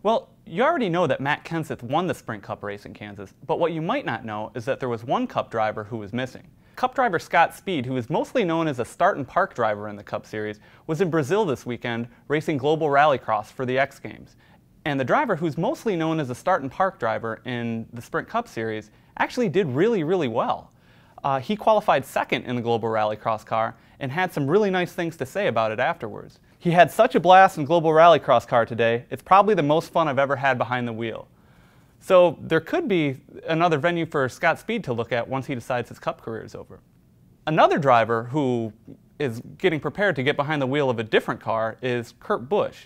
Well, you already know that Matt Kenseth won the Sprint Cup race in Kansas, but what you might not know is that there was one Cup driver who was missing. Cup driver Scott Speed, who is mostly known as a start and park driver in the Cup Series, was in Brazil this weekend racing Global Rallycross for the X Games. And the driver who's mostly known as a start and park driver in the Sprint Cup Series actually did really, really well. He qualified second in the Global Rallycross car and had some really nice things to say about it afterwards. He had such a blast in Global Rallycross car today, it's probably the most fun I've ever had behind the wheel. So there could be another venue for Scott Speed to look at once he decides his Cup career is over. Another driver who is getting prepared to get behind the wheel of a different car is Kurt Busch.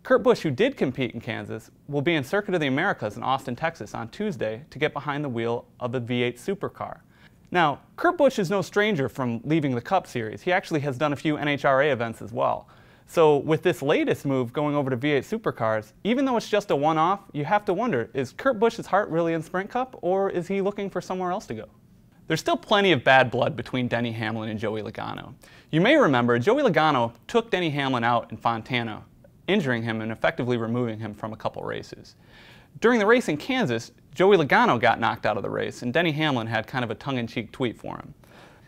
Kurt Busch, who did compete in Kansas, will be in Circuit of the Americas in Austin, Texas on Tuesday to get behind the wheel of the V8 supercar. Now, Kurt Busch is no stranger from leaving the Cup Series. He actually has done a few NHRA events as well. So with this latest move going over to V8 supercars, even though it's just a one-off, you have to wonder, is Kurt Busch's heart really in Sprint Cup, or is he looking for somewhere else to go? There's still plenty of bad blood between Denny Hamlin and Joey Logano. You may remember Joey Logano took Denny Hamlin out in Fontana, injuring him and effectively removing him from a couple races. During the race in Kansas, Joey Logano got knocked out of the race, and Denny Hamlin had kind of a tongue-in-cheek tweet for him.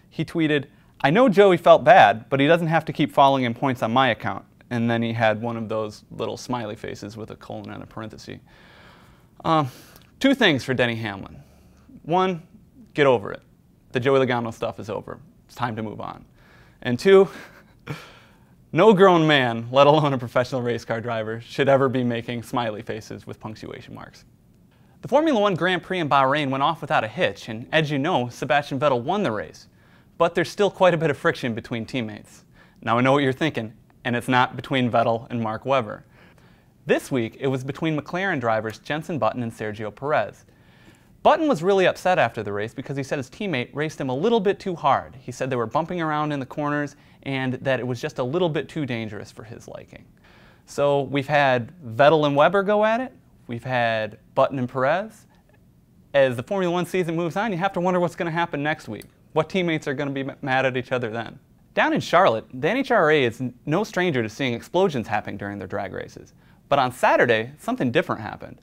He tweeted, "I know Joey felt bad, but he doesn't have to keep falling in points on my account." And then he had one of those little smiley faces with a colon and a parenthesis. Two things for Denny Hamlin. One, get over it. The Joey Logano stuff is over. It's time to move on. And two, no grown man, let alone a professional race car driver, should ever be making smiley faces with punctuation marks. The Formula One Grand Prix in Bahrain went off without a hitch, and as you know, Sebastian Vettel won the race. But there's still quite a bit of friction between teammates. Now I know what you're thinking, and it's not between Vettel and Mark Webber. This week, it was between McLaren drivers Jenson Button and Sergio Perez. Button was really upset after the race because he said his teammate raced him a little bit too hard. He said they were bumping around in the corners and that it was just a little bit too dangerous for his liking. So we've had Vettel and Webber go at it. We've had Button and Perez. As the Formula One season moves on, you have to wonder what's going to happen next week. What teammates are going to be mad at each other then? Down in Charlotte, the NHRA is no stranger to seeing explosions happening during their drag races. But on Saturday, something different happened.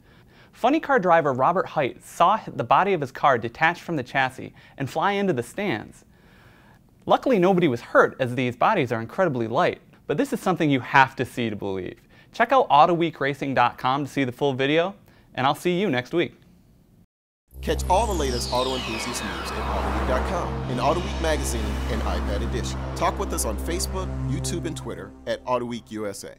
Funny car driver Robert Height saw the body of his car detach from the chassis and fly into the stands. Luckily, nobody was hurt, as these bodies are incredibly light. But this is something you have to see to believe. Check out AutoWeekRacing.com to see the full video, and I'll see you next week. Catch all the latest auto enthusiast news at AutoWeek.com, in AutoWeek Magazine and iPad Edition. Talk with us on Facebook, YouTube, and Twitter at AutoWeek USA.